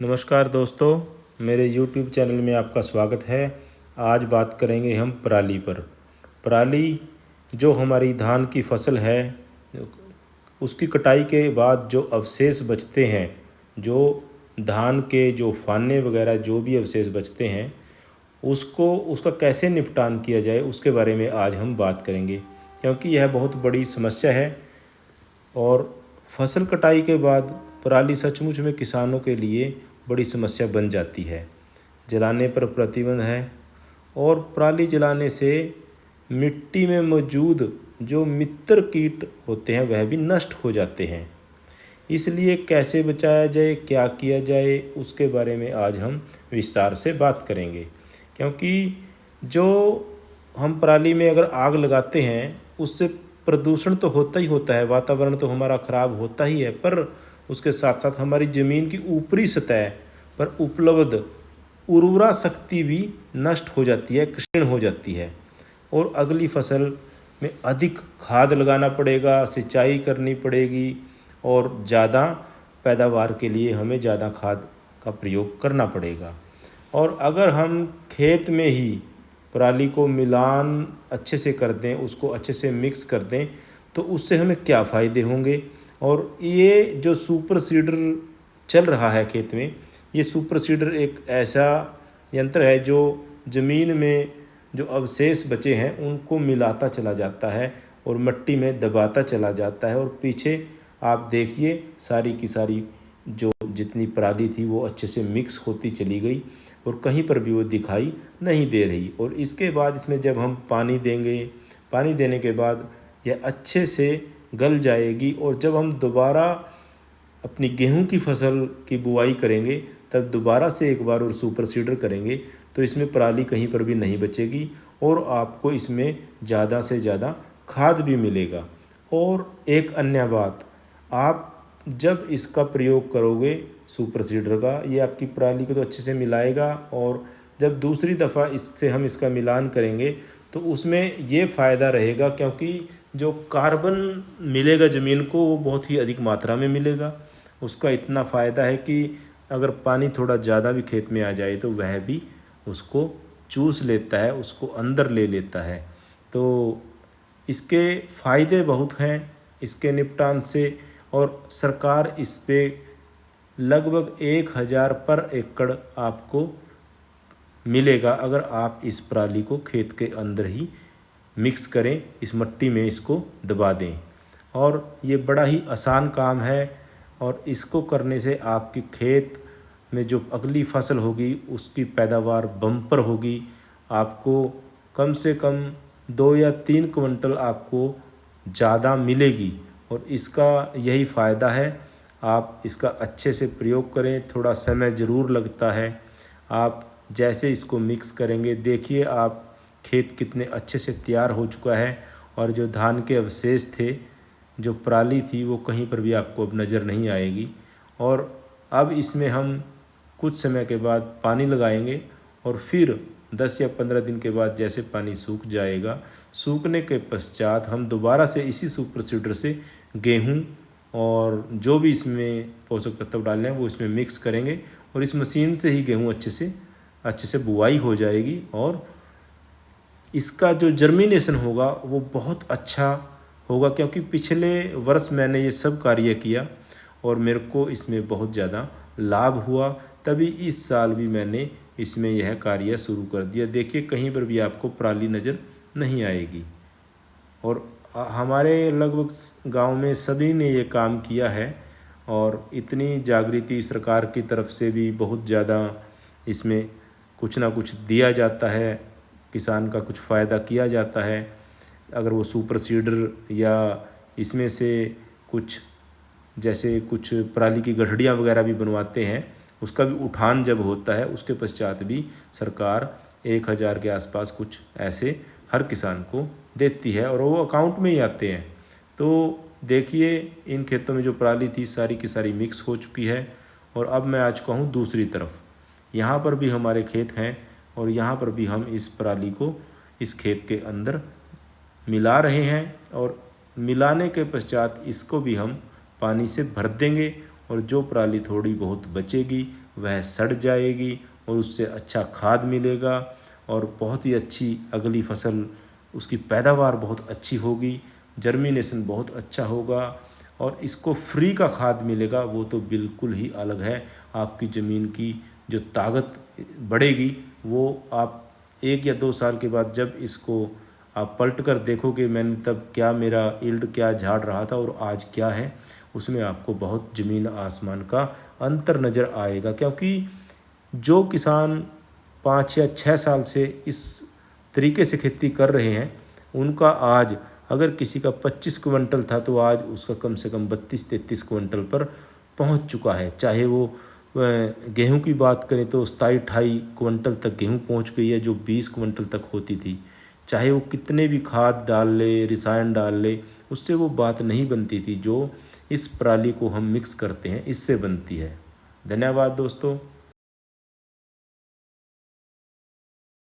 नमस्कार दोस्तों, मेरे YouTube चैनल में आपका स्वागत है। आज बात करेंगे हम पराली पर। पराली जो हमारी धान की फसल है, उसकी कटाई के बाद जो अवशेष बचते हैं, जो धान के जो फाने वगैरह जो भी अवशेष बचते हैं, उसका कैसे निपटान किया जाए उसके बारे में आज हम बात करेंगे, क्योंकि यह बहुत बड़ी समस्या है। और फसल कटाई के बाद पराली सचमुच में किसानों के लिए बड़ी समस्या बन जाती है। जलाने पर प्रतिबंध है और पराली जलाने से मिट्टी में मौजूद जो मित्र कीट होते हैं वह भी नष्ट हो जाते हैं। इसलिए कैसे बचाया जाए, क्या किया जाए, उसके बारे में आज हम विस्तार से बात करेंगे। क्योंकि जो हम पराली में अगर आग लगाते हैं उससे प्रदूषण तो होता ही होता है, वातावरण तो हमारा ख़राब होता ही है, पर उसके साथ साथ हमारी ज़मीन की ऊपरी सतह पर उपलब्ध उर्वरा शक्ति भी नष्ट हो जाती है, क्षीण हो जाती है। और अगली फसल में अधिक खाद लगाना पड़ेगा, सिंचाई करनी पड़ेगी और ज़्यादा पैदावार के लिए हमें ज़्यादा खाद का प्रयोग करना पड़ेगा। और अगर हम खेत में ही पराली को मिलान अच्छे से कर दें, उसको अच्छे से मिक्स कर दें, तो उससे हमें क्या फ़ायदे होंगे। और ये जो सुपर सीडर चल रहा है खेत में, ये सुपर सीडर एक ऐसा यंत्र है जो ज़मीन में जो अवशेष बचे हैं उनको मिलाता चला जाता है और मिट्टी में दबाता चला जाता है। और पीछे आप देखिए सारी की सारी जो जितनी पराली थी वो अच्छे से मिक्स होती चली गई और कहीं पर भी वो दिखाई नहीं दे रही। और इसके बाद इसमें जब हम पानी देंगे, पानी देने के बाद यह अच्छे से गल जाएगी। और जब हम दोबारा अपनी गेहूं की फसल की बुआई करेंगे तब दोबारा से एक बार और सुपर सीडर करेंगे तो इसमें पराली कहीं पर भी नहीं बचेगी और आपको इसमें ज़्यादा से ज़्यादा खाद भी मिलेगा। और एक अन्य बात, आप जब इसका प्रयोग करोगे सुपर सीडर का, ये आपकी पराली को तो अच्छे से मिलाएगा। और जब दूसरी दफ़ा इससे हम इसका मिलान करेंगे तो उसमें ये फ़ायदा रहेगा, क्योंकि जो कार्बन मिलेगा ज़मीन को वो बहुत ही अधिक मात्रा में मिलेगा। उसका इतना फ़ायदा है कि अगर पानी थोड़ा ज़्यादा भी खेत में आ जाए तो वह भी उसको चूस लेता है, उसको अंदर ले लेता है। तो इसके फ़ायदे बहुत हैं इसके निपटान से। और सरकार इस पे लगभग 1000 पर एकड़ आपको मिलेगा अगर आप इस पराली को खेत के अंदर ही मिक्स करें, इस मिट्टी में इसको दबा दें। और ये बड़ा ही आसान काम है और इसको करने से आपके खेत में जो अगली फसल होगी उसकी पैदावार बम्पर होगी। आपको कम से कम 2 या 3 क्विंटल आपको ज़्यादा मिलेगी। और इसका यही फ़ायदा है, आप इसका अच्छे से प्रयोग करें। थोड़ा समय ज़रूर लगता है, आप जैसे इसको मिक्स करेंगे देखिए आप खेत कितने अच्छे से तैयार हो चुका है। और जो धान के अवशेष थे, जो पराली थी, वो कहीं पर भी आपको अब नज़र नहीं आएगी। और अब इसमें हम कुछ समय के बाद पानी लगाएंगे और फिर 10 या 15 दिन के बाद जैसे पानी सूख जाएगा, सूखने के पश्चात हम दोबारा से इसी सुपर सीडर से गेहूँ और जो भी इसमें पोषक तत्व डालने हैं वो इसमें मिक्स करेंगे और इस मशीन से ही गेहूँ अच्छे से बुआई हो जाएगी। और इसका जो जर्मिनेशन होगा वो बहुत अच्छा होगा, क्योंकि पिछले वर्ष मैंने ये सब कार्य किया और मेरे को इसमें बहुत ज़्यादा लाभ हुआ। तभी इस साल भी मैंने इसमें यह कार्य शुरू कर दिया। देखिए कहीं पर भी आपको पराली नज़र नहीं आएगी। और हमारे लगभग गांव में सभी ने ये काम किया है और इतनी जागृति सरकार की तरफ से भी बहुत ज़्यादा इसमें कुछ ना कुछ दिया जाता है, किसान का कुछ फ़ायदा किया जाता है। अगर वो सुपर सीडर या इसमें से कुछ जैसे कुछ पराली की गठड़ियाँ वगैरह भी बनवाते हैं, उसका भी उठान जब होता है उसके पश्चात भी सरकार 1000 के आसपास कुछ ऐसे हर किसान को देती है और वो अकाउंट में ही आते हैं। तो देखिए इन खेतों में जो पराली थी सारी की सारी मिक्स हो चुकी है। और अब मैं आज कहूँ दूसरी तरफ, यहाँ पर भी हमारे खेत हैं और यहाँ पर भी हम इस पराली को इस खेत के अंदर मिला रहे हैं। और मिलाने के पश्चात इसको भी हम पानी से भर देंगे और जो पराली थोड़ी बहुत बचेगी वह सड़ जाएगी और उससे अच्छा खाद मिलेगा और बहुत ही अच्छी अगली फसल, उसकी पैदावार बहुत अच्छी होगी, जर्मिनेशन बहुत अच्छा होगा और इसको फ्री का खाद मिलेगा, वो तो बिल्कुल ही अलग है। आपकी ज़मीन की जो ताकत बढ़ेगी वो आप 1 या 2 साल के बाद जब इसको आप पलट कर देखोगे, मैंने तब क्या मेरा यील्ड क्या झाड़ रहा था और आज क्या है, उसमें आपको बहुत ज़मीन आसमान का अंतर नज़र आएगा। क्योंकि जो किसान 5 या 6 साल से इस तरीके से खेती कर रहे हैं, उनका आज अगर किसी का 25 क्विंटल था तो आज उसका कम से कम 32-33 क्विंटल पर पहुंच चुका है। चाहे वो गेहूं की बात करें तो 27-28 क्विंटल तक गेहूं पहुंच गई है, जो 20 क्विंटल तक होती थी। चाहे वो कितने भी खाद डाल ले, रसायन डाल ले, उससे वो बात नहीं बनती थी जो इस पराली को हम मिक्स करते हैं इससे बनती है। धन्यवाद दोस्तों।